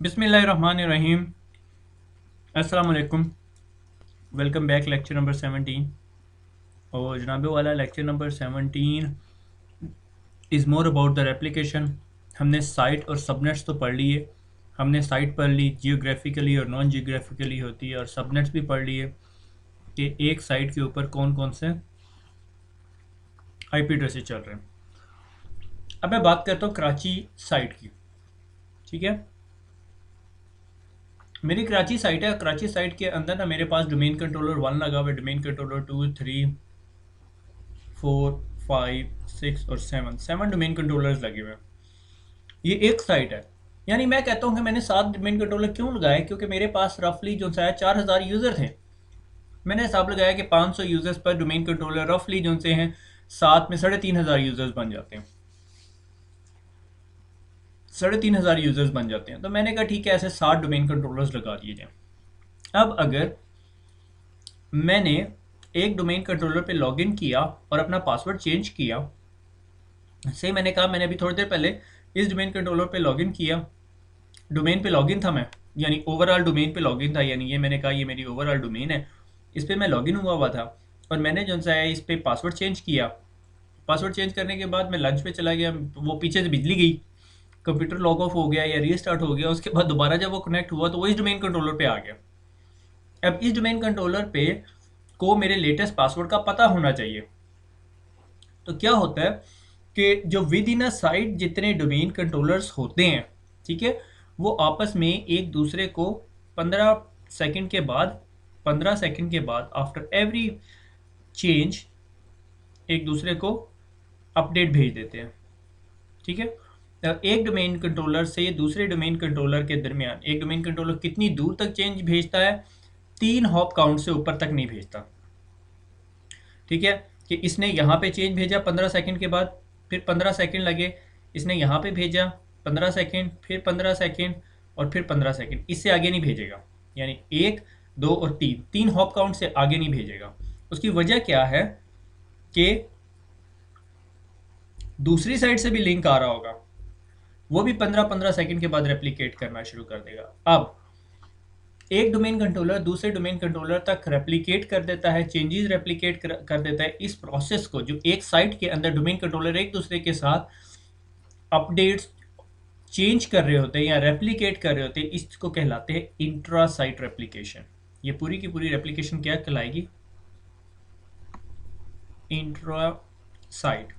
बिस्मिल्लाहिर्रहमानिर्रहीम। अस्सलाम वालेकुम। Welcome back lecture number 17। और जनाबे वाला lecture number 17 is more about the replication. हमने साइट और सबनेट्स तो पढ़ लिए। हमने साइट पढ़ ली जियोग्राफिकली और नॉन जियोग्राफिकली होती है, और सबनेट्स भी पढ़ लिए कि एक साइट के ऊपर कौन कौन से आईपी एड्रेसेस चल रहे हैं। अब मैं बात करता हूँ कराची साइट की। ठीक है, मेरी कराची साइट है। कराची साइट के अंदर ना मेरे पास डोमेन कंट्रोलर 1 लगा हुआ है, डोमेन कंट्रोलर 2, 3, 4, 5, 6 और 7 डोमेन कंट्रोलर्स लगे हुए हैं। ये एक साइट है। यानी मैं कहता हूँ कि मैंने 7 डोमेन कंट्रोलर क्यों लगाए, क्योंकि मेरे पास रफली जो है 4000 यूज़र थे। मैंने हिसाब लगाया कि 500 यूज़र्स पर डोमेन कंट्रोलर रफली जो से हैं 7 में 3500 यूज़र्स बन जाते हैं। 3500 यूज़र्स बन जाते हैं। तो मैंने कहा ठीक है, ऐसे 7 डोमेन कंट्रोलर्स लगा दिए जाएँ। अब अगर मैंने एक डोमेन कंट्रोलर पे लॉगिन किया और अपना पासवर्ड चेंज किया, से मैंने कहा मैंने अभी थोड़ी देर पहले इस डोमेन कंट्रोलर पे लॉगिन किया, डोमेन पे लॉगिन था मैं, यानी ओवरऑल डोमेन पे लॉगिन था, यानी ये मैंने कहा ये मेरी ओवरऑल डोमेन है, इस पे मैं लॉगिन हुआ था। और मैंने जो सा है इस पे पासवर्ड चेंज किया। पासवर्ड चेंज करने के बाद मैं लंच पे चला गया, वो पीछे से बिजली गई, कंप्यूटर लॉग ऑफ हो गया या रीस्टार्ट हो गया। उसके बाद दोबारा जब वो कनेक्ट हुआ तो वो इस डोमेन कंट्रोलर पे आ गया। अब इस डोमेन कंट्रोलर पे को मेरे लेटेस्ट पासवर्ड का पता होना चाहिए। तो क्या होता है कि जो विद इन अ साइट जितने डोमेन कंट्रोलर्स होते हैं, ठीक है, वो आपस में एक दूसरे को 15 सेकंड के बाद 15 सेकंड के बाद आफ्टर एवरी चेंज एक दूसरे को अपडेट भेज देते हैं। ठीक है, एक डोमेन कंट्रोलर से दूसरे डोमेन कंट्रोलर के दरमियान एक डोमेन कंट्रोलर कितनी दूर तक चेंज भेजता है? 3 हॉप काउंट से ऊपर तक नहीं भेजता। ठीक है, कि इसने यहाँ पे चेंज भेजा 15 सेकंड के बाद, फिर 15 सेकंड लगे, इसने यहाँ पे भेजा 15 सेकंड, फिर 15 सेकंड और फिर 15 सेकंड, इससे आगे नहीं भेजेगा। यानी 1, 2 और 3, 3 हॉप काउंट से आगे नहीं भेजेगा। उसकी वजह क्या है कि दूसरी साइड से भी लिंक आ रहा होगा, वो भी 15-15 सेकंड के बाद रेप्लिकेट करना शुरू कर देगा। अब एक डोमेन कंट्रोलर दूसरे डोमेन कंट्रोलर तक रेप्लिकेट कर देता है, चेंजेस रेप्लिकेट कर देता है। इस प्रोसेस को जो एक साइट के अंदर डोमेन कंट्रोलर एक दूसरे के साथ अपडेट्स चेंज कर रहे होते हैं या रेप्लिकेट कर रहे होते हैं, इसको कहलाते हैं इंट्रा साइट रेप्लिकेशन। ये पूरी की पूरी रेप्लिकेशन क्या कहलाएगी? Intra site.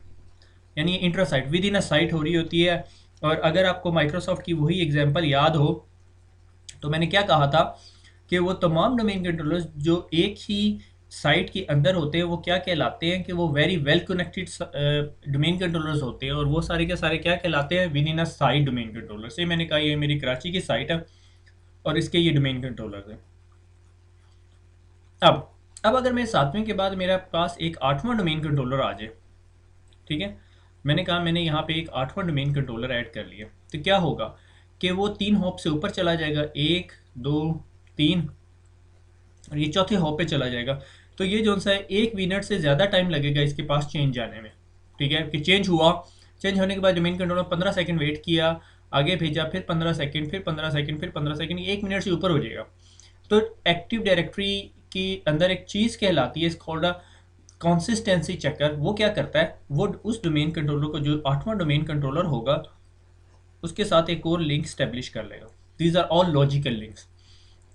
यानी intra site within a site हो रही होती है। और अगर आपको माइक्रोसॉफ्ट की वही एग्जांपल याद हो तो मैंने क्या कहा था कि वो तमाम डोमेन कंट्रोलर्स जो एक ही साइट के अंदर होते हैं वो क्या कहलाते हैं कि वो very well connected domain controllers होते हैं, और वो सारे के सारे क्या कहलाते हैं? With in a site domain controller. से मैंने कहा ये मेरी कराची की साइट है और इसके ये डोमेन कंट्रोलर है। अब अगर मैं 7वें के बाद मेरे पास एक 8वां डोमेन कंट्रोलर आ जाए, ठीक है, मैंने कहा मैंने यहाँ पे एक 8वां डोमेन कंट्रोलर ऐड कर लिया, तो क्या होगा कि वो 3 हॉप से ऊपर चला जाएगा, 1, 2, 3, और ये चौथे हॉप पे चला जाएगा। तो ये जो सा है 1 मिनट से ज़्यादा टाइम लगेगा इसके पास चेंज आने में। ठीक है, कि चेंज हुआ, चेंज होने के बाद डोमेन कंट्रोलर 15 सेकंड वेट किया, आगे भेजा, फिर 15 सेकंड, फिर 15 सेकंड, फिर 15 सेकंड, 1 मिनट से ऊपर हो जाएगा। तो एक्टिव डायरेक्टरी के अंदर एक चीज़ कहलाती है कॉल्ड कंसिस्टेंसी चेकर। वो क्या करता है, वो उस डोमेन कंट्रोलर को, जो 8वां डोमेन कंट्रोलर होगा, उसके साथ एक और लिंक स्टेब्लिश कर लेगा। These are all logical links.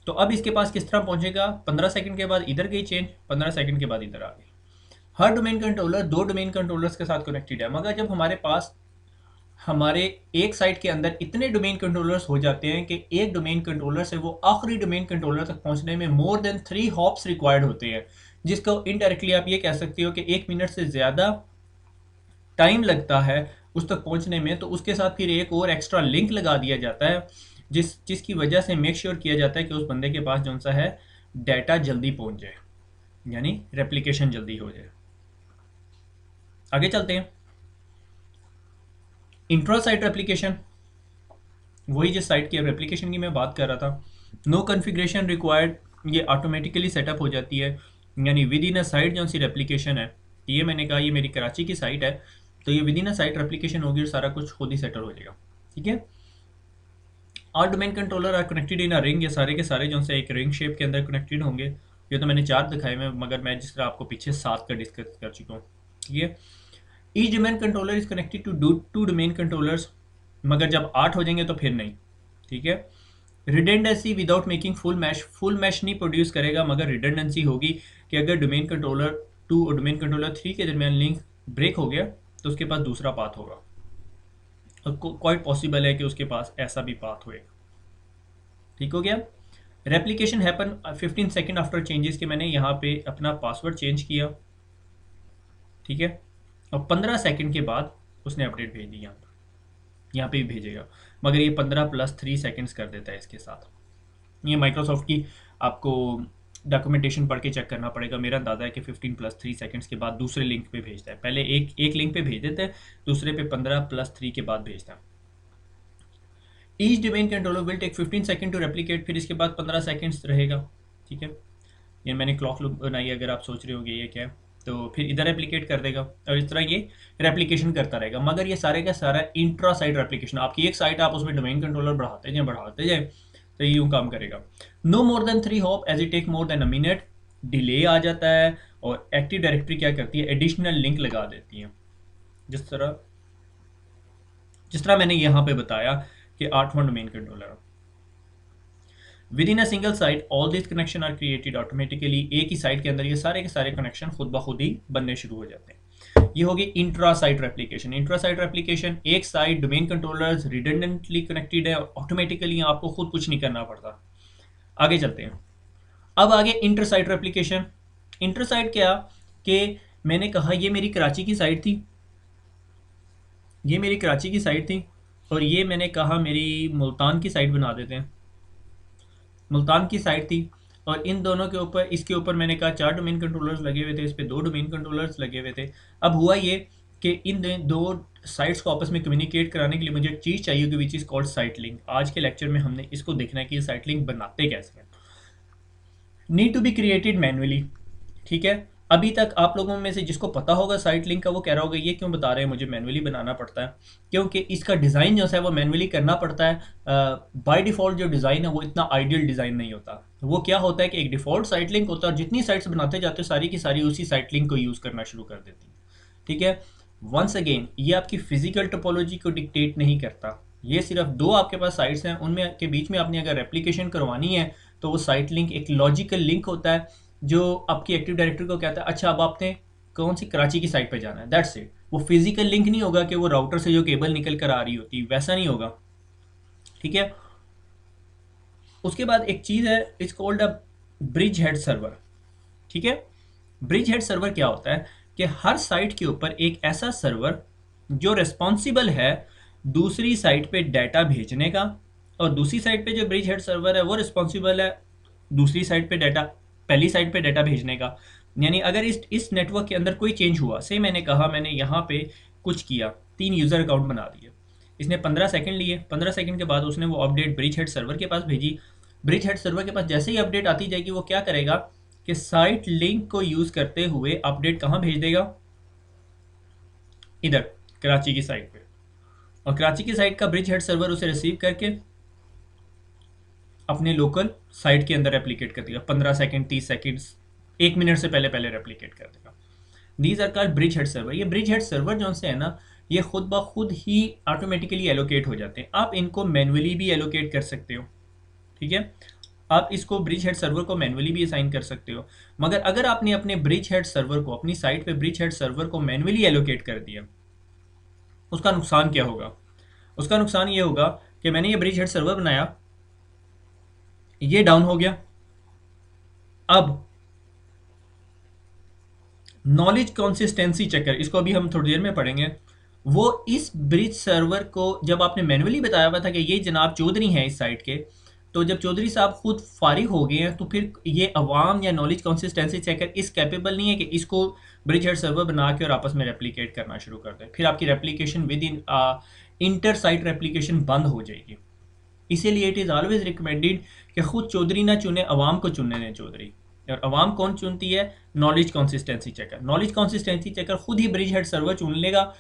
तो अब इसके पास किस तरह पहुंचेगा? 15 सेकंड के बाद इधर गई चेंज, 15 सेकंड के बाद इधर आ गई। हर डोमेन कंट्रोलर 2 डोमेन कंट्रोलर्स के साथ कनेक्टेड है, मगर जब हमारे पास हमारे एक साइट के अंदर इतने डोमेन कंट्रोलर्स हो जाते हैं कि एक डोमेन कंट्रोलर से वो आखिरी डोमेन कंट्रोलर तक पहुंचने में मोर देन 3 हॉप्स रिक्वायर्ड होते हैं, जिसको इनडायरेक्टली आप ये कह सकते हो कि 1 मिनट से ज़्यादा टाइम लगता है उस तक पहुंचने में। तो उसके साथ फिर एक और एक्स्ट्रा लिंक लगा दिया जाता है, जिसकी वजह से मेक श्योर किया जाता है कि उस बंदे के पास जो सा है डाटा जल्दी पहुंच जाए, यानी रेप्लिकेशन जल्दी हो जाए। आगे चलते हैं। इंट्रा साइट रेप्लिकेशन, वही जिस साइट की रेप्लिकेशन की मैं बात कर रहा था। नो कॉन्फ़िगरेशन रिक्वायर्ड, ये ऑटोमेटिकली सेटअप हो जाती है। यानी विद इन अ साइट जो सी रेप्लिकेशन है, ये मैंने कहा ये मेरी कराची की साइट है, तो ये with in a site replication होगी और सारा कुछ खुद ही सेटल हो जाएगा। ठीक है, all domain controller are connected in a ring, ये सारे के सारे जो से एक रिंग शेप के अंदर कनेक्टेड होंगे। ये तो मैंने 4 दिखाए हुए, मगर मैं जिस तरह आपको पीछे 7 का डिस्कस कर चुका हूँ, ठीक है। Each domain controller is connected to two domain controllers, मगर जब 8 हो जाएंगे तो फिर नहीं, ठीक है। Redundancy without making full mesh नहीं प्रोड्यूस करेगा, मगर रिडेंडेंसी होगी कि अगर डोमेन कंट्रोलर 2 और डोमेन कंट्रोलर 3 के दरमियान लिंक ब्रेक हो गया तो उसके पास दूसरा पाथ होगा, और क्वाइट पॉसिबल है कि उसके पास ऐसा भी पाथ होएगा। ठीक हो गया। Replication happen 15 second after changes, के मैंने यहाँ पे अपना पासवर्ड चेंज किया, ठीक है, और 15 सेकेंड के बाद उसने अपडेट भेज दी। यहाँ पे भी भेजेगा, मगर ये 15 + 3 सेकेंड्स कर देता है इसके साथ। ये माइक्रोसॉफ्ट की आपको डॉक्यूमेंटेशन पढ़ के चेक करना पड़ेगा। मेरा अंदाजा है कि 15 + 3 सेकेंड्स के बाद दूसरे लिंक पे भेजता है। पहले एक लिंक पे भेज देते हैं, दूसरे पे 15 + 3 के बाद भेजता है। Each domain controller will take 15 second to replicate, फिर इसके बाद 15 सेकेंड्स रहेगा, ठीक है। ये मैंने क्लॉक लूप बनाई, अगर आप सोच रहे होंगे ये क्या है, तो फिर इधर रेप्लिकेट कर देगा और इस तरह ये रेप्लिकेशन करता रहेगा। मगर ये सारे का सारा इंट्रा साइट रेप्लिकेशन, आपकी एक साइट आप उसमें डोमेन कंट्रोलर बढ़ाते जाए तो ये यूँ काम करेगा। No more than 3 hop as it take more than a minute, delay आ जाता है, और एक्टिव डायरेक्टरी क्या करती है, एडिशनल लिंक लगा देती है, जिस तरह मैंने यहाँ पे बताया कि 8वां domain controller. Within a single site all this connection are created automatically, एक ही साइट के अंदर ये सारे के सारे कनेक्शन खुद ब खुद ही बनने शुरू हो जाते हैं। ये होगी intra site replication. Intra site replication, एक साइट डोमेन कंट्रोलर्स रिडंडेंटली कनेक्टेड है, ऑटोमेटिकली आपको खुद कुछ नहीं करना पड़ता। आगे चलते हैं। अब आगे inter site replication. Inter site क्या कि मैंने कहा ये मेरी कराची की साइट थी, ये मेरी कराची की साइट थी, और ये मैंने कहा मेरी मुल्तान की साइट बना देते हैं। मुल्तान की साइट थी, और इन दोनों के ऊपर, इसके ऊपर मैंने कहा 4 डोमेन कंट्रोलर्स लगे हुए थे, इस पर 2 डोमेन कंट्रोलर्स लगे हुए थे। अब हुआ ये कि इन दो साइट्स को आपस में कम्युनिकेट कराने के लिए मुझे एक चीज़ चाहिए कि which is called site link. आज के लेक्चर में हमने इसको देखना है कि ये साइट लिंक बनाते कैसे हैं। Need to be created manually, ठीक है। अभी तक आप लोगों में से जिसको पता होगा साइट लिंक का, वो कह रहा होगा ये क्यों बता रहे हैं मुझे मैनुअली बनाना पड़ता है, क्योंकि इसका डिज़ाइन जो है वो मैनुअली करना पड़ता है। बाय डिफ़ॉल्ट जो डिज़ाइन है वो इतना आइडियल डिज़ाइन नहीं होता। वो क्या होता है कि एक डिफ़ॉल्ट साइट लिंक होता है, और जितनी साइट्स बनाते जाते सारी की सारी उसी साइट लिंक को यूज़ करना शुरू कर देती है, ठीक है। वंस अगेन ये आपकी फिजिकल टोपोलॉजी को डिक्टेट नहीं करता, ये सिर्फ 2 आपके पास साइट्स हैं, उनमें के बीच में आपने अगर रेप्लिकेशन करवानी है तो वो साइट लिंक एक लॉजिकल लिंक होता है जो आपकी एक्टिव डायरेक्टरी को कहता है अच्छा अब आपने कौन सी कराची की साइट पे जाना है, दैट्स इट। वो फिजिकल लिंक नहीं होगा कि वो राउटर से जो केबल निकल कर आ रही होती, वैसा नहीं होगा, ठीक है। उसके बाद एक चीज़ है, it's called a bridge head server, ठीक है। ब्रिज हेड सर्वर क्या होता है कि हर साइट के ऊपर एक ऐसा सर्वर जो रिस्पॉन्सिबल है दूसरी साइट पे डाटा भेजने का, और दूसरी साइट पे जो ब्रिज हेड सर्वर है वो रिस्पॉन्सिबल है दूसरी साइट पे डाटा, पहली साइट पे डाटा भेजने का। यानी अगर इस नेटवर्क के अंदर कोई चेंज हुआ, से मैंने कहा मैंने यहाँ पे कुछ किया, 3 यूज़र अकाउंट बना दिए, इसने 15 सेकंड लिए, 15 सेकंड के बाद उसने वो अपडेट ब्रिज हेड सर्वर के पास भेजी। ब्रिज हेड सर्वर के पास जैसे ही अपडेट आती जाएगी वो क्या करेगा कि साइट लिंक को यूज़ करते हुए अपडेट कहाँ भेज देगा, इधर कराची की साइट पे, और कराची की साइट का ब्रिज हेड सर्वर उसे रिसीव करके अपने लोकल साइट के अंदर रेप्लिकेट कर देगा। 15 सेकंड, 30 सेकंड, 1 मिनट से पहले पहले रेप्लिकेट कर देगा। These are called bridge head server. ये ब्रिज हेड सर्वर जो से है ना, ये खुद ब खुद ही ऑटोमेटिकली एलोकेट हो जाते हैं। आप इनको मैनुअली भी एलोकेट कर सकते हो, ठीक है। आप इसको ब्रिज हेड सर्वर को मैनुअली भी असाइन कर सकते हो, मगर अगर आपने अपने ब्रिज हेड सर्वर को, अपनी साइट पे ब्रिज हेड सर्वर को मैनुअली एलोकेट कर दिया, उसका नुकसान क्या होगा? उसका नुकसान ये होगा कि मैंने ये ब्रिज हेड सर्वर बनाया, ये डाउन हो गया, अब नॉलेज कंसिस्टेंसी चेकर, इसको अभी हम थोड़ी देर में पढ़ेंगे, वो इस ब्रिज सर्वर को जब आपने मैनुअली बताया हुआ था कि ये जनाब चौधरी हैं इस साइट के, तो जब चौधरी साहब खुद फारिग हो गए हैं तो फिर ये अवाम या नॉलेज कंसिस्टेंसी चेकर इस कैपेबल नहीं है कि इसको ब्रिज हेड सर्वर बना के और आपस में रेप्लिकेट करना शुरू कर दें। फिर आपकी replication with in inter site replication बंद हो जाएगी। इसीलिए इट इज़ ऑलवेज रिकमेंडेड कि खुद चौधरी ना चुने, अवाम को चुनने दें चौधरी। और अवाम कौन चुनती है? Knowledge consistency checker. Knowledge consistency checker खुद ही ब्रिज हेड सर्वर चुन लेगा,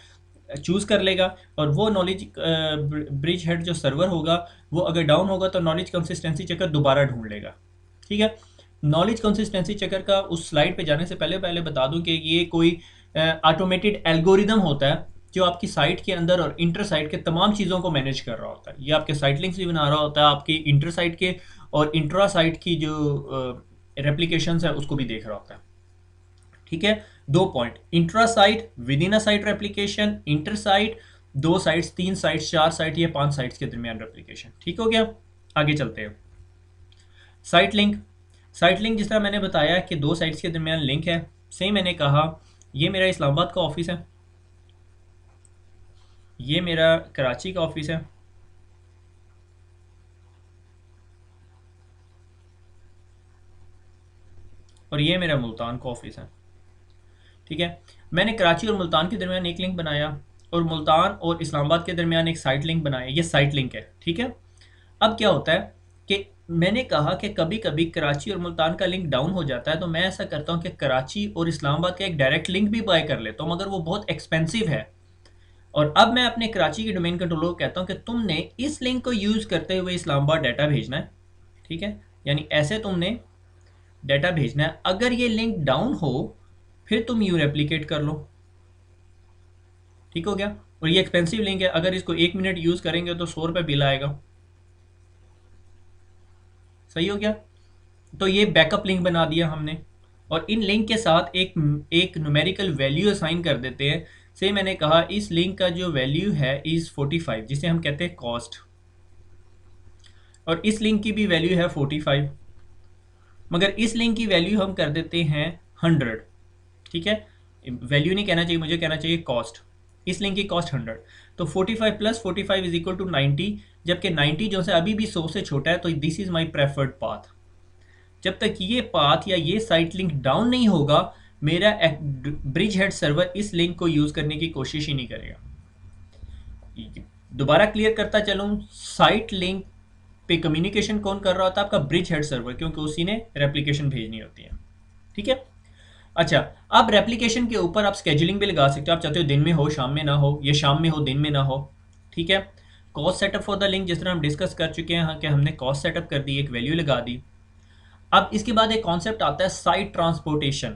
चूज़ कर लेगा, और वो नॉलेज ब्रिज हेड जो सर्वर होगा वो अगर डाउन होगा तो नॉलेज कंसिस्टेंसी चेकर दोबारा ढूंढ लेगा। ठीक है। नॉलेज कंसिस्टेंसी चेकर का उस स्लाइड पे जाने से पहले पहले बता दूं कि ये कोई ऑटोमेटेड एल्गोरिदम होता है जो आपकी साइट के अंदर और इंटर साइट के तमाम चीज़ों को मैनेज कर रहा होता है। ये आपके साइट लिंक्स भी बना रहा होता है, आपकी इंटर साइट के और इंट्रा साइट की जो रेप्लीकेशन है उसको भी देख रहा होता है। ठीक है। दो point, intra site within a site replication, inter site, दो साइट्स, तीन साइट्स, चार साइट या पांच साइट्स के दरमियान रेप्लीकेशन। ठीक हो गया। आगे चलते हैं। Site link. साइट लिंक जिस तरह मैंने बताया कि दो साइट्स के दरमियान लिंक है, सेम मैंने कहा ये मेरा इस्लामाबाद का ऑफिस है, ये मेरा कराची का ऑफिस है, और ये मेरा मुल्तान का ऑफिस है। ठीक है। मैंने कराची और मुल्तान के दरमियान एक लिंक बनाया और मुल्तान और इस्लामाबाद के दरमियान एक साइट लिंक बनाया, ये साइट लिंक है। ठीक है। अब क्या होता है कि मैंने कहा कि कभी कभी कराची और मुल्तान का लिंक डाउन हो जाता है, तो मैं ऐसा करता हूँ कि कराची और इस्लामाबाद का एक डायरेक्ट लिंक भी बाय कर लेता हूँ, मगर वो बहुत एक्सपेंसिव है। और अब मैं अपने कराची के डोमेन कंट्रोलर को कहता हूँ कि तुमने इस लिंक को यूज़ करते हुए इस्लामाबाद डाटा भेजना है। ठीक है। यानी ऐसे तुमने डाटा भेजना है, अगर ये लिंक डाउन हो फिर तुम यू रेप्लिकेट कर लो। ठीक हो गया। और ये एक्सपेंसिव लिंक है, अगर इसको 1 मिनट यूज़ करेंगे तो 100 रुपये बिल आएगा। सही हो गया। तो ये बैकअप लिंक बना दिया हमने, और इन लिंक के साथ एक एक न्यूमेरिकल वैल्यू असाइन कर देते हैं। से मैंने कहा इस लिंक का जो वैल्यू है इज़ 45, जिसे हम कहते हैं कॉस्ट, और इस लिंक की भी वैल्यू है 45, मगर इस लिंक की वैल्यू हम कर देते हैं 100। ठीक है। वैल्यू नहीं कहना चाहिए, मुझे कहना चाहिए कॉस्ट। इस लिंक की कॉस्ट 100, तो 45 प्लस 45 इज इक्वल टू 90, जबकि 90 जो से अभी भी 100 से छोटा है, तो this is my preferred path. जब तक ये पाथ या ये साइट लिंक डाउन नहीं होगा, मेरा ब्रिज हेड सर्वर इस लिंक को यूज़ करने की कोशिश ही नहीं करेगा। दोबारा क्लियर करता चलूँ, साइट लिंक पे कम्युनिकेशन कौन कर रहा होता है? आपका ब्रिज हेड सर्वर, क्योंकि उसी ने रेप्लिकेशन भेजनी होती है। ठीक है। अच्छा, अब रेप्लिकेशन के ऊपर आप स्केजुलिंग भी लगा सकते हो। आप चाहते हो दिन में हो, शाम में ना हो, या शाम में हो दिन में ना हो। ठीक है। Cost setup for the link, जिस तरह हम डिस्कस कर चुके हैं कि हमने कॉस्ट सेटअप कर दी, एक वैल्यू लगा दी। अब इसके बाद एक कॉन्सेप्ट आता है साइट ट्रांसपोर्टेशन,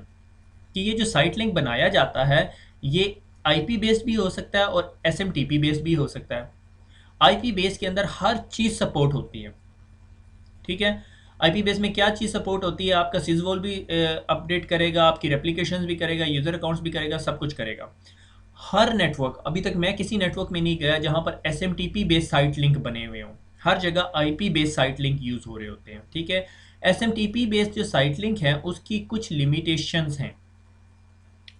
कि ये जो साइट लिंक बनाया जाता है ये आईपी बेस्ड भी हो सकता है और एसएमटीपी बेस्ड भी हो सकता है। आईपी बेस के अंदर हर चीज़ सपोर्ट होती है। ठीक है। आईपी बेस में क्या चीज़ सपोर्ट होती है? आपका सिजवॉल भी अपडेट करेगा, आपकी रेप्लिकेशंस भी करेगा, यूज़र अकाउंट्स भी करेगा, सब कुछ करेगा। हर नेटवर्क, अभी तक मैं किसी नेटवर्क में नहीं गया जहां पर एसएमटीपी बेस्ड साइट लिंक बने हुए हों। हर जगह IP based site link use हो रहे होते हैं। ठीक है। एसएमटीपी बेस्ड जो साइट लिंक है उसकी कुछ लिमिटेशंस हैं।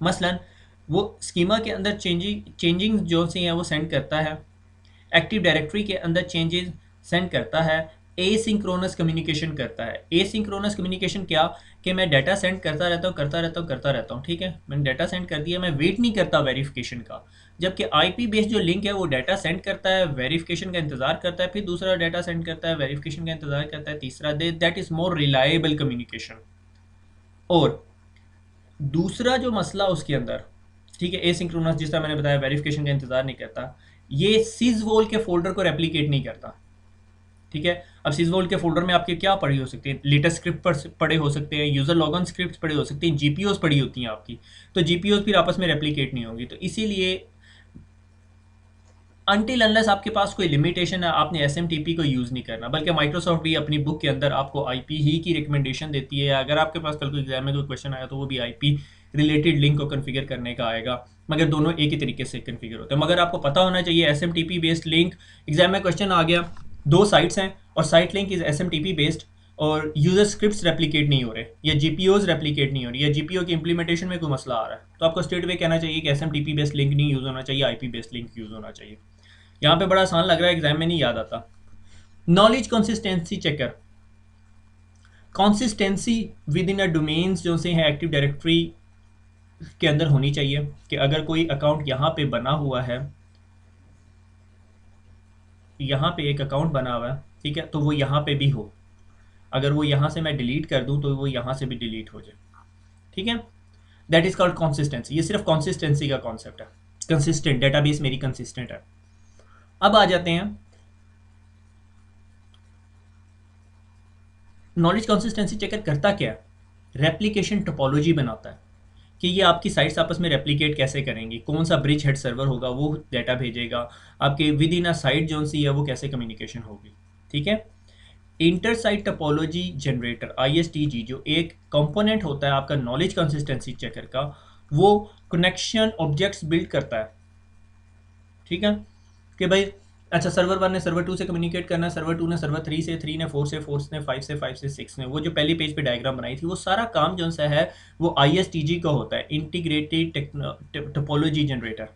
मसलन वो स्कीमा के अंदर चेंजिंग जो सी हैं वो सेंड करता है, एक्टिव डायरेक्टरी के अंदर चेंजेस सेंड करता है, एसिंक्रोनस कम्युनिकेशन करता है। एसिंक्रोनस कम्युनिकेशन क्या? कि मैं डाटा सेंड करता रहता हूँ करता रहता हूँ करता रहता हूँ। ठीक है। मैंने डाटा सेंड कर दिया, मैं वेट नहीं करता वेरिफिकेशन का। जबकि आईपी बेस्ड जो लिंक है वो डाटा सेंड करता है, वेरिफिकेशन का इंतजार करता है, फिर दूसरा डाटा सेंड करता है, वेरिफिकेशन का इंतजार करता है, तीसरा that is more reliable communication. और दूसरा जो मसला उसके अंदर, ठीक है, एसिंक्रोनस जिस तरह मैंने बताया वेरिफिकेशन का इंतजार नहीं करता, ये सिजवोल के फोल्डर को रेप्लिकेट नहीं करता। ठीक है। अब सिजवोल के फोल्डर में आपके क्या पड़ी हो सकती है? लेटेस्ट स्क्रिप्ट पड़े हो सकते हैं, यूजर लॉगन स्क्रिप्ट पड़े हो सकती हैं, जीपीओस पड़ी होती हैं आपकी, तो जीपीओस फिर आपस में रेप्लिकेट नहीं होंगी। तो इसीलिए अनटिल अनलेस आपके पास कोई लिमिटेशन है, आपने एसएमटीपी को यूज़ नहीं करना। बल्कि माइक्रोसॉफ्ट भी अपनी बुक के अंदर आपको आईपी ही की रिकमेंडेशन देती है। अगर आपके पास कल को एग्जाम में कोई क्वेश्चन आया तो वो भी आईपी रिलेटेड लिंक को कन्फिगर करने का आएगा, मगर दोनों एक ही तरीके से कन्फिगर होते हैं। मगर आपको पता होना चाहिए एसएमटीपी बेस्ड लिंक, एग्जाम में क्वेश्चन आ गया, दो साइट्स हैं और site link is SMTP based, और यूजर स्क्रिप्ट्स रेप्लिकेट नहीं हो रहे, या जीपीओज रेप्लिकेट नहीं हो रही, या जीपीओ की इंप्लीमेंटेशन में कोई मसला आ रहा है, तो आपको स्ट्रेट वे कहना चाहिए कि एसएमटीपी बेस्ड लिंक नहीं यूज़ होना चाहिए, आईपी बेस्ड लिंक यूज़ होना चाहिए। यहाँ पे बड़ा आसान लग रहा है, एग्जाम में नहीं याद आता। Knowledge consistency checker, consistency with in a domains जो से है एक्टिव डायरेक्टरी के अंदर होनी चाहिए, कि अगर कोई अकाउंट यहाँ पे बना हुआ है, यहाँ पे एक अकाउंट बना हुआ है, ठीक है, तो वो यहाँ पे भी हो। अगर वो यहाँ से मैं डिलीट कर दूँ तो वो यहाँ से भी डिलीट हो जाए। ठीक है। That is called consistency. ये सिर्फ कंसिस्टेंसी का कॉन्सेप्ट है। कंसिस्टेंट, डेटाबेस मेरी कंसिस्टेंट है। अब आ जाते हैं, नॉलेज कंसिस्टेंसी चेकर करता क्या है, रेप्लिकेशन टोपोलॉजी बनाता है कि ये आपकी साइट्स आपस में रेप्लिकेट कैसे करेंगी, कौन सा ब्रिज हेड सर्वर होगा वो डाटा भेजेगा, आपके विद इन अ साइट जो सी है वो कैसे कम्युनिकेशन होगी। ठीक है। Inter site topology generator ISTG जो एक कंपोनेंट होता है आपका नॉलेज कंसिस्टेंसी चेकर का, वो कनेक्शन ऑब्जेक्ट्स बिल्ड करता है। ठीक है, कि भाई अच्छा सर्वर 1 ने सर्वर 2 से कम्युनिकेट करना है, सर्वर 2 ने सर्वर 3 से, 3 ने 4 से, 4 ने 5 से, 5 से 6 ने, वो जो पहली पेज पे डायग्राम बनाई थी वो सारा काम जो सा है वो ISTG का होता है, इंटीग्रेटेड टोपोलॉजी जनरेटर।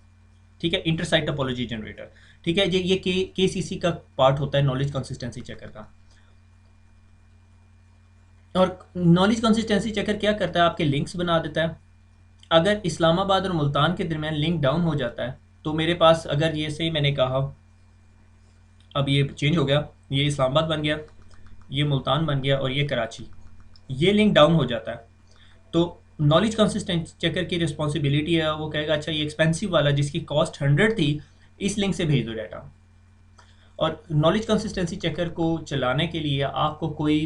ठीक है, इंटरसाइट टोपोलॉजी जनरेटर। ठीक है, ये KCC का पार्ट होता है नॉलेज कंसिस्टेंसी चेकर का। और नॉलेज कंसिस्टेंसी चेकर क्या करता है, आपके लिंक्स बना देता है। अगर इस्लामाबाद और मुल्तान के दरमियान लिंक डाउन हो जाता है तो मेरे पास, अगर ये से मैंने कहा, अब ये चेंज हो गया, ये इस्लामाबाद बन गया, ये मुल्तान बन गया और ये कराची, ये लिंक डाउन हो जाता है तो नॉलेज कंसिस्टेंसी चेकर की रिस्पॉन्सिबिलिटी है, वो कहेगा अच्छा ये एक्सपेंसिव वाला जिसकी कॉस्ट 100 थी इस लिंक से भेज दो डाटा। और नॉलेज कंसिस्टेंसी चेकर को चलाने के लिए आपको कोई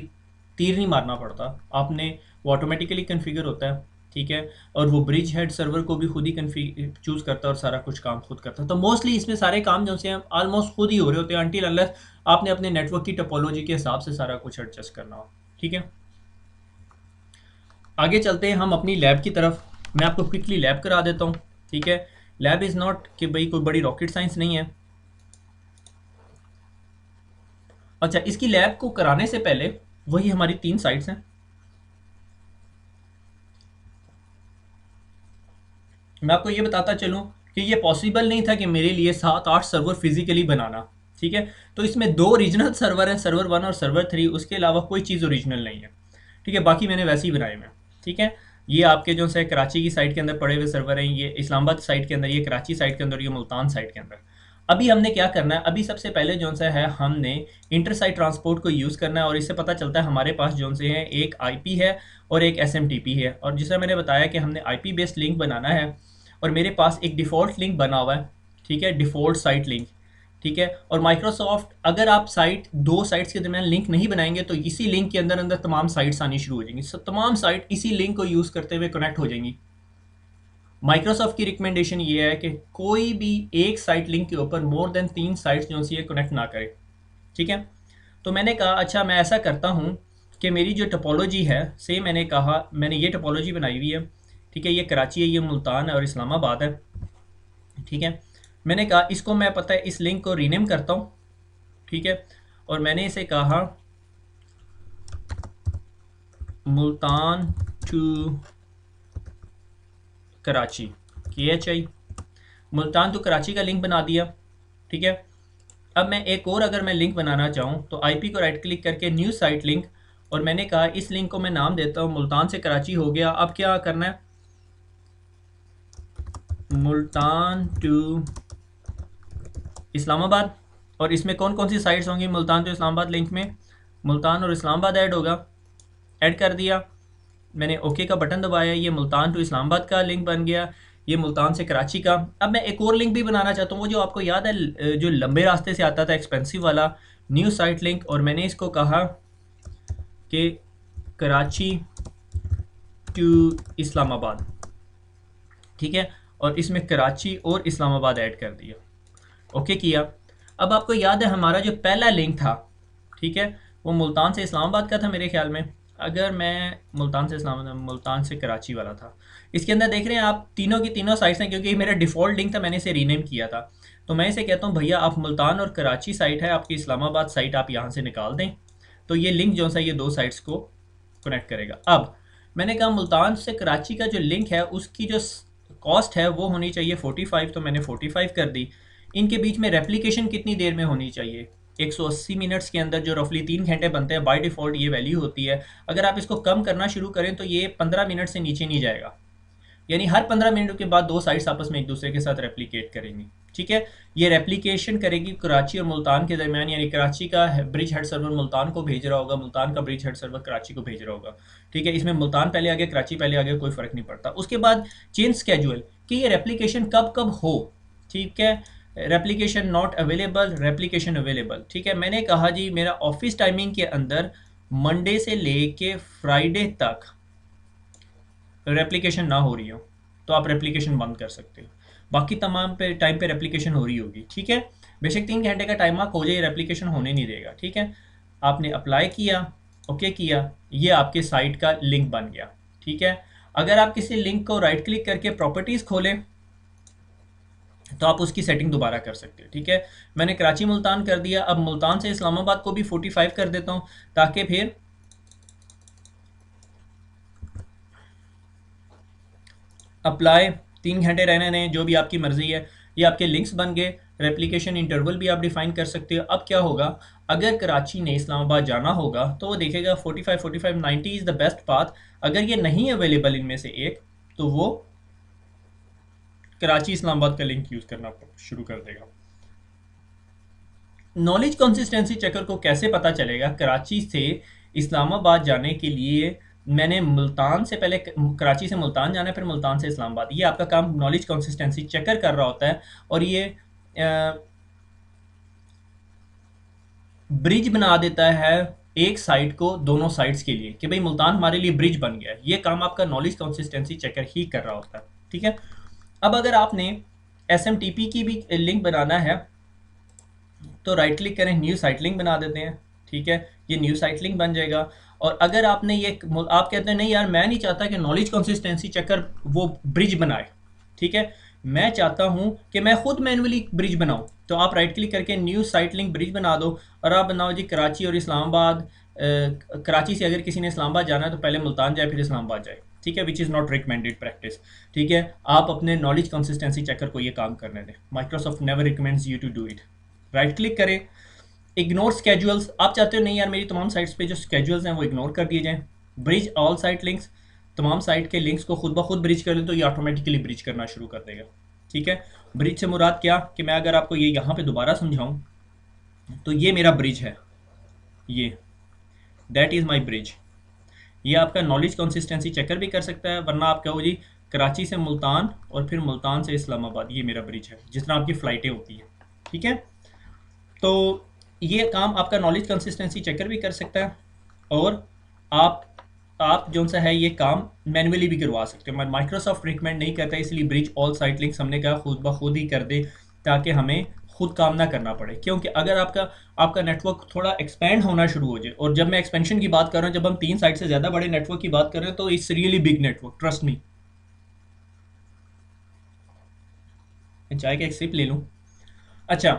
तीर नहीं मारना पड़ता, आपने वो ऑटोमेटिकली कन्फिगर होता है। ठीक है, और वो ब्रिज हेड सर्वर को भी खुद ही चूज करता है और सारा कुछ काम खुद करता है। तो मोस्टली इसमें सारे काम जो से हैं ऑलमोस्ट खुद ही हो रहे होते हैं, अनटिल अनलेस आपने अपने नेटवर्क की टोपोलॉजी के हिसाब से सारा कुछ एडजस्ट करना हो। ठीक है, आगे चलते हैं हम अपनी लैब की तरफ। मैं आपको क्विकली लैब करा देता हूँ। ठीक है, लैब इज़ नॉट कि भाई कोई बड़ी रॉकेट साइंस नहीं है। अच्छा, इसकी लैब को कराने से पहले वही हमारी 3 साइट्स हैं। मैं आपको ये बताता चलूँ कि ये पॉसिबल नहीं था कि मेरे लिए 7-8 सर्वर फिजिकली बनाना। ठीक है, तो इसमें 2 रीजनल सर्वर हैं, सर्वर 1 और सर्वर 3, उसके अलावा कोई चीज़ ओरिजिनल नहीं है। ठीक है, बाकी मैंने वैसे ही बनाए हुए हैं। ठीक है, ये आपके जो है कराची की साइट के अंदर पड़े हुए सर्वर हैं, ये इस्लामाबाद साइट के अंदर, ये कराची साइट के अंदर, ये मुल्तान साइट के अंदर। अभी हमने क्या करना है, अभी सबसे पहले जो सा है हमने इंटर साइट ट्रांसपोर्ट को यूज़ करना है। और इससे पता चलता है हमारे पास जो से है एक IP है और एक SMTP है। और जिससे मैंने बताया कि हमने IP बेस्ड लिंक बनाना है और मेरे पास एक डिफ़ॉल्ट लिंक बना हुआ है। ठीक है, डिफ़ॉल्ट साइट लिंक। ठीक है, और माइक्रोसॉफ्ट, अगर आप साइट 2 साइट्स के दरमियान लिंक नहीं बनाएंगे तो इसी लिंक के अंदर अंदर तमाम साइट्स आनी शुरू हो जाएंगी, तमाम साइट इसी लिंक को यूज़ करते हुए कनेक्ट हो जाएंगी। माइक्रोसॉफ्ट की रिकमेंडेशन ये है कि कोई भी एक साइट लिंक के ऊपर मोर देन 3 साइट्स जो सी कनेक्ट ना करे। ठीक है, तो मैंने कहा अच्छा मैं ऐसा करता हूँ कि मेरी जो टोपोलॉजी है, से मैंने कहा मैंने ये टोपोलॉजी बनाई हुई है। ठीक है, ये कराची है, ये मुल्तान है और इस्लामाबाद है। ठीक है, मैंने कहा इसको मैं पता है इस लिंक को रीनेम करता हूँ। ठीक है, और मैंने इसे कहा Multan to Karachi, KHI, Multan to Karachi का लिंक बना दिया। ठीक है, अब मैं एक और अगर मैं लिंक बनाना चाहूँ तो IP को राइट क्लिक करके न्यू साइट लिंक, और मैंने कहा इस लिंक को मैं नाम देता हूँ मुल्तान से कराची हो गया। अब क्या करना है, मुल्तान टू इस्लामाबाद, और इसमें कौन कौन सी साइट्स होंगी मुल्तान टू इस्लामाबाद लिंक में, मुल्तान और इस्लामाबाद ऐड होगा। ऐड कर दिया, मैंने ओके का बटन दबाया, ये मुल्तान टू इस्लामाबाद का लिंक बन गया, ये मुल्तान से कराची का। अब मैं एक और लिंक भी बनाना चाहता हूँ, वो जो आपको याद है जो लंबे रास्ते से आता था एक्सपेंसिव वाला, न्यू साइट लिंक, और मैंने इसको कहा कि कराची टू इस्लामाबाद। ठीक है, और इसमें कराची और इस्लामाबाद ऐड कर दिया, ओके किया। अब आपको याद है हमारा जो पहला लिंक था, ठीक है, वो मुल्तान से इस्लामाबाद का था मेरे ख्याल में। अगर मैं मुल्तान से इस्लामाबाद, मुल्तान से कराची वाला था। इसके अंदर देख रहे हैं आप तीनों की तीनों साइट्स हैं, क्योंकि मेरा डिफ़ॉल्ट लिंक था, मैंने इसे रीनेम किया था। तो मैं इसे कहता हूँ भैया आप मुल्तान और कराची साइट है, आपकी इस्लामाबाद साइट आप यहाँ से निकाल दें, तो ये लिंक जो सा ये 2 साइट्स को कनेक्ट करेगा। अब मैंने कहा मुल्तान से कराची का जो लिंक है उसकी जो कॉस्ट है वो होनी चाहिए 45, तो मैंने 45 कर दी। इनके बीच में रेप्लिकेशन कितनी देर में होनी चाहिए, 180 मिनट्स के अंदर, जो रफली 3 घंटे बनते हैं, बाय डिफ़ॉल्ट ये वैल्यू होती है। अगर आप इसको कम करना शुरू करें तो ये 15 मिनट से नीचे नहीं जाएगा, यानी हर 15 मिनट के बाद 2 साइट्स आपस में एक दूसरे के साथ रेप्लिकेट करेंगी। ठीक है, ये रेप्लिकेशन करेगी कराची और मुल्तान के दरमियान, यानी कराची का ब्रिज हेड सर्वर मुल्तान को भेज रहा होगा, मुल्तान का ब्रिज हेड सर्वर कराची को भेज रहा होगा। ठीक है, इसमें मुल्तान पहले आ गया, कराची पहले आ गया, कोई फ़र्क नहीं पड़ता। उसके बाद चेंज स्केड्यूल कि ये रेप्लिकेशन कब कब हो, ठीक है, replication not available, replication available. ठीक है, मैंने कहा जी मेरा ऑफिस टाइमिंग के अंदर मंडे से लेके फ्राइडे तक रेप्लिकेशन ना हो रही हो तो आप रेप्लिकेशन बंद कर सकते हो, बाकी तमाम पे टाइम पे रेप्लिकेशन हो रही होगी। ठीक है, बेशक 3 घंटे का टाइम मार्क हो जाए, रेप्लिकेशन होने नहीं देगा। ठीक है, आपने अप्लाई किया, ओके किया, ये आपके साइट का लिंक बन गया। ठीक है, अगर आप किसी लिंक को राइट क्लिक करके प्रॉपर्टीज़ खोलें तो आप उसकी सेटिंग दोबारा कर सकते हो। ठीक है, मैंने कराची मुल्तान कर दिया, अब मुल्तान से इस्लामाबाद को भी 45 कर देता हूँ ताकि फिर अप्लाई 3 घंटे रहने दें, जो भी आपकी मर्ज़ी है। ये आपके लिंक्स बन गए, रेप्लिकेशन इंटरवल भी आप डिफाइन कर सकते हो। अब क्या होगा, अगर कराची ने इस्लामाबाद जाना होगा तो वो देखेगा 45 45 90 इज़ द बेस्ट पाथ। अगर ये नहीं अवेलेबल इनमें से एक, तो वो कराची इस्लामाबाद का लिंक यूज़ करना शुरू कर देगा। नॉलेज कंसिस्टेंसी चेकर को कैसे पता चलेगा? कराची से इस्लामाबाद जाने के लिए मैंने मुल्तान से पहले कराची से मुल्तान जाना है, फिर मुल्तान से इस्लामाबाद। ये आपका काम नॉलेज कंसिस्टेंसी चेकर कर रहा होता है, और ये ब्रिज बना देता है एक साइड को दोनों साइड्स के लिए कि भाई मुल्तान हमारे लिए ब्रिज बन गया है। ये काम आपका नॉलेज कंसिस्टेंसी चेकर ही कर रहा होता है। ठीक है, अब अगर आपने SMTP की भी लिंक बनाना है तो राइट क्लिक करें, न्यू साइट लिंक बना देते हैं। ठीक है, ये न्यू साइट लिंक बन जाएगा। और अगर आपने ये आप कहते हैं नहीं यार मैं नहीं चाहता कि नॉलेज कंसिस्टेंसी चेकर वो ब्रिज बनाए, ठीक है, मैं चाहता हूं कि मैं खुद मैनुअली ब्रिज बनाऊं, तो आप राइट क्लिक करके न्यू साइट लिंक ब्रिज बना दो और आप बनाओ जी कराची और इस्लामाबाद। कराची से अगर किसी ने इस्लामाबाद जाना है तो पहले मुल्तान जाए फिर इस्लामाबाद जाए। ठीक है, which is not recommended practice. ठीक है, आप अपने नॉलेज कंसिस्टेंसी चेकर को ये काम करने दें। Microsoft never recommends you to do it. Right click करें, इग्नोर स्केजुअल्स। आप चाहते हो नहीं यार मेरी तमाम साइट्स पे जो स्केजुअल्स हैं वो इग्नोर कर दिए जाएं। ब्रिज ऑल साइट लिंक्स, तमाम साइट के लिंक्स को खुद ब खुद ब्रिज कर लें तो ये ऑटोमेटिकली ब्रिज करना शुरू कर देगा। ठीक है, ब्रिज से मुराद क्या कि मैं अगर आपको ये यहाँ पे दोबारा समझाऊं तो ये मेरा ब्रिज है, ये दैट इज़ माई ब्रिज। ये आपका नॉलेज कंसिस्टेंसी चेकर भी कर सकता है, वरना आप कहो जी कराची से मुल्तान और फिर मुल्तान से इस्लामाबाद, ये मेरा ब्रिज है, जिस तरह आपकी फ़्लाइटें होती हैं। ठीक है, तो ये काम आपका नॉलेज कंसिस्टेंसी चेकर भी कर सकता है, और आप जो सा है ये काम मैनुअली भी करवा सकते हो। माइक्रोसॉफ्ट रिकमेंड नहीं करता, इसलिए ब्रिज ऑल साइट लिंक्स हमने कहा खुद ब खुद ही कर दे ताकि हमें खुद काम ना करना पड़े। क्योंकि अगर आपका नेटवर्क थोड़ा एक्सपेंड होना शुरू हो जाए, और जब मैं एक्सपेंशन की बात कर रहा हूँ, जब हम 3 साइट से ज़्यादा बड़े नेटवर्क की बात कर रहे हैं तो it's really big network, trust me. चाय का एक सिप ले लूँ। अच्छा,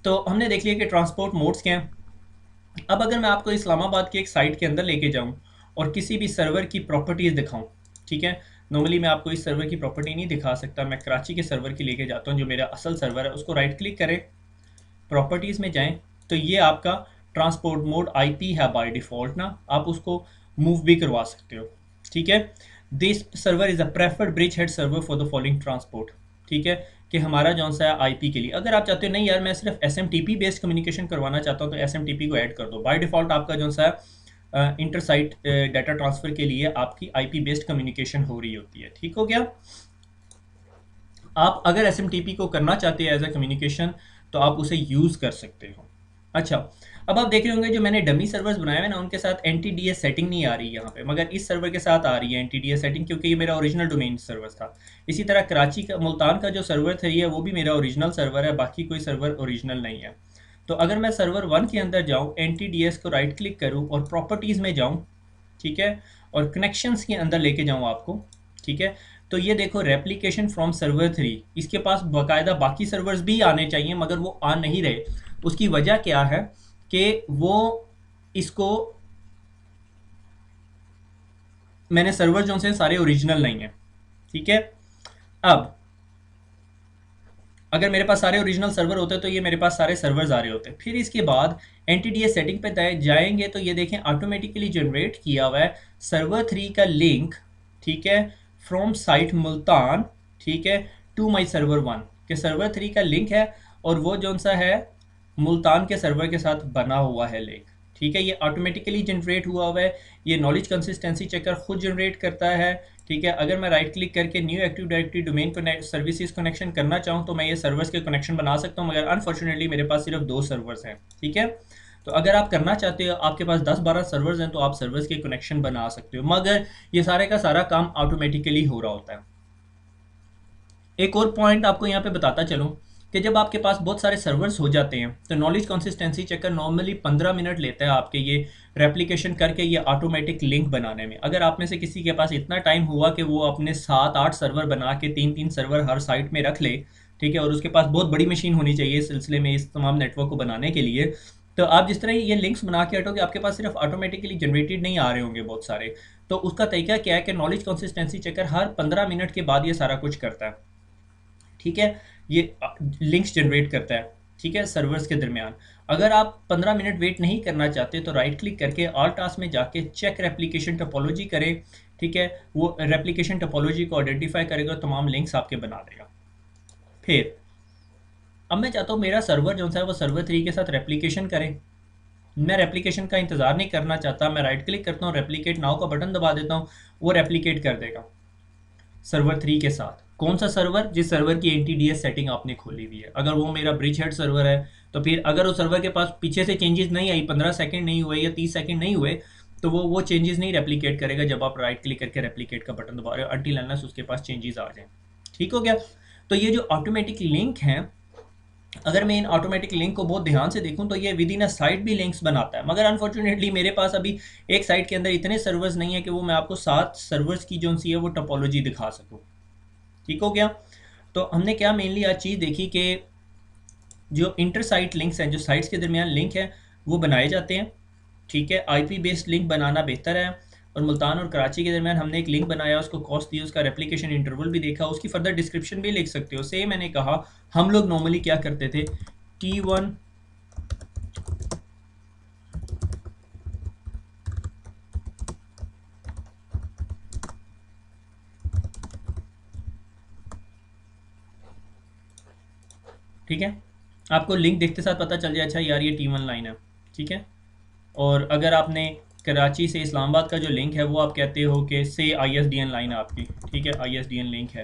तो हमने देख लिया कि ट्रांसपोर्ट मोड्स क्या हैं। अब अगर मैं आपको इस्लामाबाद की एक साइट के अंदर लेके जाऊं और किसी भी सर्वर की प्रॉपर्टीज़ दिखाऊं, ठीक है, नॉर्मली मैं आपको इस सर्वर की प्रॉपर्टी नहीं दिखा सकता, मैं कराची के सर्वर की लेके जाता हूं जो मेरा असल सर्वर है। उसको राइट क्लिक करें, प्रॉपर्टीज़ में जाएं, तो ये आपका ट्रांसपोर्ट मोड आईपी है बाय डिफ़ॉल्ट ना, आप उसको मूव भी करवा सकते हो। ठीक है, this server is a preferred bridge head server for the following transport. ठीक है, कि हमारा जो सा है आईपी के लिए, अगर आप चाहते हो नहीं यार मैं सिर्फ SMTP बेस्ड कम्युनिकेशन करवाना चाहता हूँ तो SMTP को ऐड कर दो। बाय डिफ़ॉल्ट आपका जो सा है इंटर साइट डाटा ट्रांसफ़र के लिए आपकी आईपी बेस्ड कम्युनिकेशन हो रही होती है। ठीक हो गया। आप अगर SMTP को करना चाहते हैं एज अ कम्युनिकेशन तो आप उसे यूज़ कर सकते हो। अच्छा, अब आप देख रहे होंगे जो मैंने डमी सर्वर्स बनाए हैं ना उनके साथ NTDS सेटिंग नहीं आ रही यहाँ पे, मगर इस सर्वर के साथ आ रही है NTDS सेटिंग, क्योंकि ये मेरा ओरिजिनल डोमेन सर्वर था। इसी तरह कराची का मुल्तान का जो सर्वर था ये वो भी मेरा ओरिजिनल सर्वर है, बाकी कोई सर्वर ओरिजिनल नहीं है। तो अगर मैं सर्वर 1 के अंदर जाऊँ, NTDS को राइट क्लिक करूँ और प्रॉपर्टीज़ में जाऊँ, ठीक है, और कनेक्शंस के अंदर लेके जाऊँ आपको, ठीक है, तो ये देखो रेप्लिकेशन फ्रॉम सर्वर 3, इसके पास बाकायदा बाकी सर्वर्स भी आने चाहिए मगर वो आ नहीं रहे। उसकी वजह क्या है कि वो इसको मैंने सर्वर जो से सारे ओरिजिनल नहीं है। ठीक है, अब अगर मेरे पास सारे ओरिजिनल सर्वर होते तो ये मेरे पास सारे सर्वर्स आ रहे होते। फिर इसके बाद NTDS सेटिंग पे जाएंगे तो ये देखें ऑटोमेटिकली जनरेट किया हुआ है सर्वर 3 का लिंक, ठीक है, फ्रॉम साइट मुल्तान, ठीक है, टू माई सर्वर 1 के सर्वर 3 का लिंक है, और वो जो सा है मुल्तान के सर्वर के साथ बना हुआ है लिंक। ठीक है, ये ऑटोमेटिकली जनरेट हुआ है, ये नॉलेज कंसिस्टेंसी चेकर खुद जनरेट करता है। ठीक है, अगर मैं राइट क्लिक करके new active directory domain services connection करना चाहूँ तो मैं ये सर्वर्स के कनेक्शन बना सकता हूँ, मगर अनफॉर्चुनेटली मेरे पास सिर्फ 2 सर्वर्स हैं। ठीक है, तो अगर आप करना चाहते हो, आपके पास 10-12 सर्वर्स हैं, तो आप सर्वर्स के कनेक्शन बना सकते हो, मगर ये सारे का सारा काम ऑटोमेटिकली हो रहा होता है। एक और पॉइंट आपको यहाँ पे बताता चलूँ कि जब आपके पास बहुत सारे सर्वर्स हो जाते हैं तो knowledge consistency checker normally 15 minute लेता है आपके ये रेप्लिकेशन करके ये ऑटोमेटिक लिंक बनाने में। अगर आप में से किसी के पास इतना टाइम हुआ कि वो अपने 7-8 सर्वर बना के 3-3 सर्वर हर साइट में रख ले, ठीक है, और उसके पास बहुत बड़ी मशीन होनी चाहिए इस सिलसिले में, इस तमाम नेटवर्क को बनाने के लिए, तो आप जिस तरह ये लिंक्स बना के हटोगे आपके पास सिर्फ ऑटोमेटिकली जनरेटेड नहीं आ रहे होंगे बहुत सारे। तो उसका तरीका क्या है कि नॉलेज कंसिस्टेंसी चेकर हर 15 मिनट के बाद ये सारा कुछ करता है। ठीक है, ये लिंक्स जनरेट करता है, ठीक है, सर्वर्स के दरमियान। अगर आप 15 मिनट वेट नहीं करना चाहते तो राइट क्लिक करके ऑल टास्क में जाके चेक रेप्लिकेशन टोपोलॉजी करें। ठीक है, वो रेप्लिकेशन टोपोलॉजी को आइडेंटिफाई करेगा, तमाम लिंक्स आपके बना देगा। फिर अब मैं चाहता हूँ मेरा सर्वर जो है वो सर्वर 3 के साथ रेप्लिकेशन करे। मैं रेप्लिकेशन का इंतज़ार नहीं करना चाहता, मैं राइट क्लिक करता हूँ, रेप्लिकेट नाउ का बटन दबा देता हूँ, वो रेप्लिकेट कर देगा सर्वर 3 के साथ। कौन सा सर्वर? जिस सर्वर की एनटीडीएस सेटिंग आपने खोली हुई है। अगर वो मेरा ब्रिज हेड सर्वर है तो फिर अगर उस सर्वर के पास पीछे से चेंजेस नहीं आई, 15 सेकंड नहीं हुए या 30 सेकंड नहीं हुए, तो वो चेंजेस नहीं रेप्लिकेट करेगा जब आप राइट क्लिक करके रेप्लिकेट का बटन दबा रहे हो, अनटिल अनलेस उसके पास चेंजेस आ जाए। ठीक हो गया? तो ये जो ऑटोमेटिक लिंक है, अगर मैं इन ऑटोमेटिक लिंक को बहुत ध्यान से देखूं तो ये विद इन अ साइट भी लिंक्स बनाता है, मगर अनफॉर्चुनेटली मेरे पास अभी एक साइट के अंदर इतने सर्वर्स नहीं है कि वो मैं आपको 7 सर्वर्स की जो सी है वो टोपोलॉजी दिखा सकूं। ठीक हो गया? तो हमने क्या मेनली आज चीज़ देखी कि जो इंटर साइट लिंक्स हैं, जो साइट्स के दरमियान लिंक हैं, वो बनाए जाते हैं। ठीक है, आईपी बेस्ड लिंक बनाना बेहतर है। और मुल्तान और कराची के दरमियान हमने एक लिंक बनाया, उसको कॉस्ट दी, उसका रेप्लिकेशन इंटरवल भी देखा, उसकी फर्दर डिस्क्रिप्शन भी लिख सकते हो। सेम मैंने कहा हम लोग नॉर्मली क्या करते थे, T1 ठीक है, आपको लिंक देखते साथ पता चल जाए अच्छा यार ये T1 लाइन है। ठीक है, और अगर आपने कराची से इस्लामाबाद का जो लिंक है वो आप कहते हो कि से ISDN लाइन है आपकी, ठीक है, ISDN लिंक है,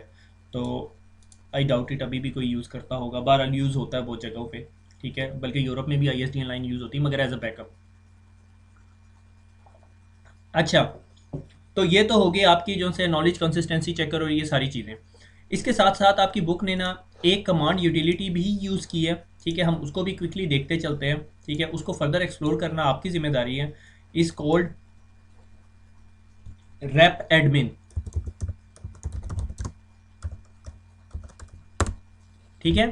तो आई डाउट इट अभी भी कोई यूज़ करता होगा, बहरहाल यूज़ होता है बहुत जगहों पे। ठीक है, बल्कि यूरोप में भी ISDN लाइन यूज़ होती है, मगर एज अ बैकअप। अच्छा, तो ये तो हो गई आपकी जो से नॉलेज कंसिस्टेंसी चेक करो, ये सारी चीज़ें। इसके साथ साथ आपकी बुक ने ना एक कमांड यूटिलिटी भी यूज़ की है। ठीक है, हम उसको भी क्विकली देखते चलते हैं। ठीक है, उसको फर्दर एक्सप्लोर करना आपकी जिम्मेदारी है। Is called repadmin. ठीक है,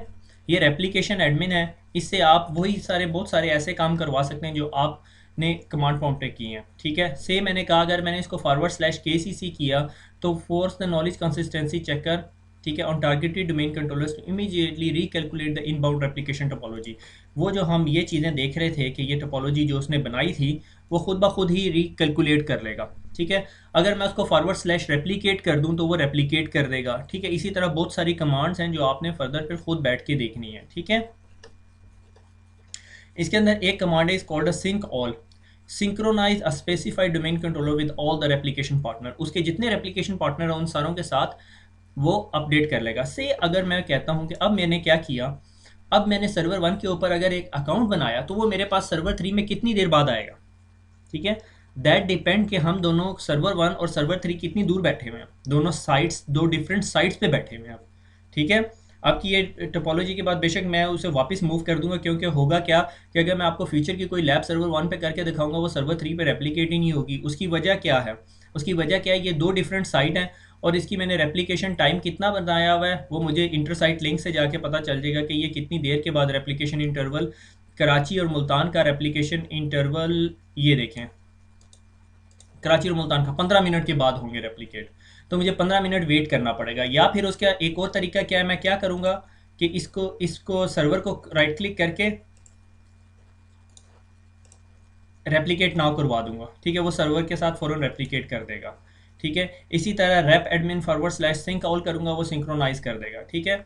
ये रेप्लिकेशन एडमिन है, इससे आप वही सारे बहुत सारे ऐसे काम करवा सकते हैं जो आपने कमांड प्रॉम्प्ट पे किए हैं। ठीक है, से मैंने कहा अगर मैंने इसको /KCC किया तो force the knowledge consistency checker, ठीक है, on targeted domain controllers to immediately recalculate the inbound replication topology. वो जो हम ये चीज़ें देख रहे थे कि ये टोपोलॉजी जो उसने बनाई थी वो खुद ब खुद ही रिकैलकुलेट कर लेगा। ठीक है, अगर मैं उसको /रेप्लिकेट कर दूं तो वो रेप्लिकेट कर देगा। ठीक है, इसी तरह बहुत सारी कमांड्स हैं जो आपने फर्दर फिर खुद बैठ के देखनी है। ठीक है, इसके अंदर एक कमांड है, is called a sync all. Synchronize a specified domain controller with all the replication partner. उसके जितने रेप्लिकेशन पार्टनर हैं उन सारों के साथ वो अपडेट कर लेगा। से अगर मैं कहता हूं कि अब मैंने क्या किया, अब मैंने सर्वर 1 के ऊपर अगर एक अकाउंट बनाया तो वो मेरे पास सर्वर 3 में कितनी देर बाद आएगा। ठीक है, दैट डिपेंड कि हम दोनों सर्वर 1 और सर्वर 3 कितनी दूर बैठे हुए हैं, दोनों साइट्स, दो डिफरेंट साइट्स पे बैठे हुए हैं। ठीक है, आपकी ये टोपोलॉजी के बाद बेशक मैं उसे वापस मूव कर दूंगा, क्योंकि होगा क्या कि अगर मैं आपको फ्यूचर की कोई लैब सर्वर 1 पे करके दिखाऊंगा वो सर्वर 3 पे रेप्लिकेट ही नहीं होगी। उसकी वजह क्या है? उसकी वजह क्या है, ये दो डिफरेंट साइट हैं और इसकी मैंने रेप्लिकेशन टाइम कितना बताया हुआ है वो मुझे इंटर साइट लिंक से जाके पता चल जाएगा कि ये कितनी देर के बाद रेप्लिकेशन इंटरवल। कराची और मुल्तान का रेप्लिकेशन इंटरवल ये देखें, कराची और मुल्तान का 15 मिनट के बाद होंगे रेप्लिकेट, तो मुझे 15 मिनट वेट करना पड़ेगा। या फिर उसका एक और तरीका क्या है, मैं क्या करूँगा कि इसको सर्वर को राइट क्लिक करके रेप्लिकेट नाउ करवा दूंगा। ठीक है, वो सर्वर के साथ फ़ौरन रेप्लिकेट कर देगा। ठीक है, इसी तरह रैप एडमिन /सिंक ऑल करूँगा, वो सिंक्रोनाइज कर देगा। ठीक है,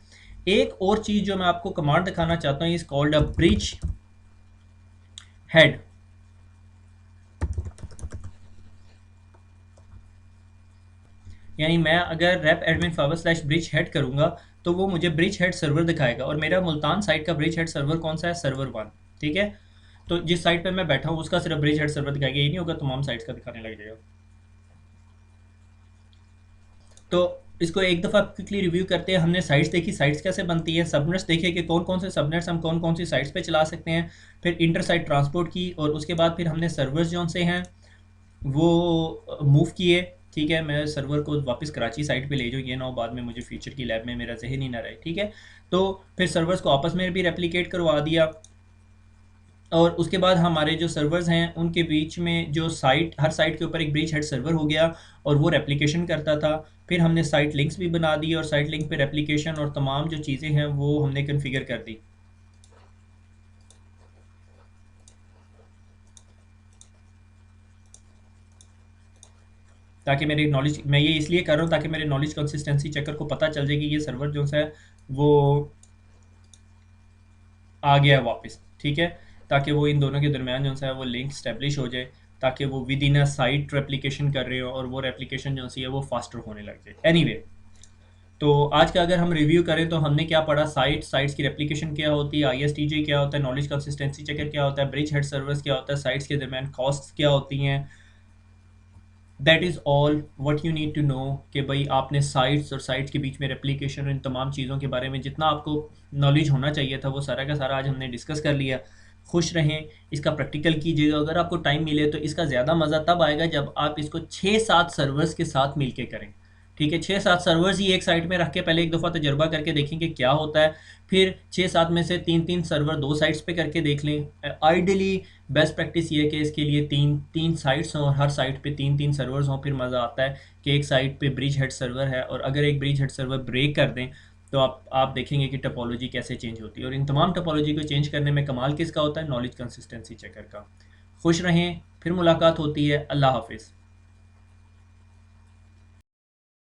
एक और चीज़ जो मैं आपको कमांड दिखाना चाहता हूँ, is called a bridge head. यानी मैं अगर rep admin /bridge head करूँगा तो वो मुझे bridge head सर्वर दिखाएगा, और मेरा मुल्तान साइट का bridge head सर्वर कौन सा है, सर्वर 1। ठीक है, तो जिस साइट पे मैं बैठा हूँ उसका सिर्फ bridge head सर्वर दिखाएगा, ये नहीं होगा तमाम साइट्स का दिखाने लग जाएगा। तो इसको एक दफ़ा क्विकली रिव्यू करते हैं। हमने साइट्स देखी, साइट्स कैसे बनती है, सबनेट्स देखे कि कौन कौन से सबनेट्स हम कौन कौन सी साइट्स पे चला सकते हैं, फिर इंटर साइट ट्रांसपोर्ट की, और उसके बाद फिर हमने सर्वर्स जो से हैं वो मूव किए। ठीक है, मैं सर्वर को वापस कराची साइट पे ले जाऊँ, ये ना हो बाद में मुझे फ्यूचर की लैब में मेरा जहन ही ना रहे। ठीक है, तो फिर सर्वर्स को आपस में भी रेप्लिकेट करवा दिया, और उसके बाद हमारे जो सर्वर्स हैं उनके बीच में जो साइट, हर साइट के ऊपर एक ब्रिज हेड सर्वर हो गया और वो रेप्लिकेशन करता था। फिर हमने साइट लिंक्स भी बना दी और साइट लिंक पे रेप्लिकेशन और तमाम जो चीज़ें हैं वो हमने कन्फिगर कर दी। ताकि मेरी नॉलेज, मैं ये इसलिए कर रहा हूँ ताकि मेरे नॉलेज कंसिस्टेंसी चेकर को पता चल जाए कि ये सर्वर जो है वो आ गया है वापस। ठीक है, ताकि वो इन दोनों के दरमियान जो है वो लिंक स्टैब्लिश हो जाए, ताकि वो with in a site replication कर रहे हो और वो रेप्लिकेशन जो सी है वो फास्टर होने लग जाए। एनीवे, तो आज का अगर हम रिव्यू करें तो हमने क्या पढ़ा, साइट्स की रेप्लिकेशन क्या होती है, आईएसटीजे क्या होता है, नॉलेज कंसिस्टेंसी चेकर क्या होता है, ब्रिज हेड सर्वर्स क्या होता है, साइट्स के दरमियान कॉस्ट क्या होती हैं। That is all what you need to know, कि भाई आपने साइट्स और साइट्स के बीच में रेप्लिकेशन और इन तमाम चीज़ों के बारे में जितना आपको नॉलेज होना चाहिए था वो सारा का सारा आज हमने डिस्कस कर लिया। खुश रहें, इसका प्रैक्टिकल कीजिएगा। अगर आपको टाइम मिले तो इसका ज़्यादा मज़ा तब आएगा जब आप इसको 6-7 सर्वर्स के साथ मिलके करें। ठीक है, 6-7 सर्वर्स ही एक साइट में रख के पहले एक दफ़ा तजर्बा करके देखें कि क्या होता है, फिर 6-7 में से 3-3 सर्वर 2 साइट्स पे करके देख लें। आइडियली बेस्ट प्रैक्टिस ये है कि इसके लिए 3-3 साइट्स हों और हर साइट पे 3-3 सर्वर्स हों, फिर मज़ा आता है कि एक साइट पे ब्रिज हेड सर्वर है और अगर एक ब्रिज हेड सर्वर ब्रेक कर दें तो आप देखेंगे कि टोपोलॉजी कैसे चेंज होती है, और इन तमाम टोपोलॉजी को चेंज करने में कमाल किसका होता है, नॉलेज कंसिस्टेंसी चेकर का। खुश रहें, फिर मुलाकात होती है। अल्लाह हाफिज़।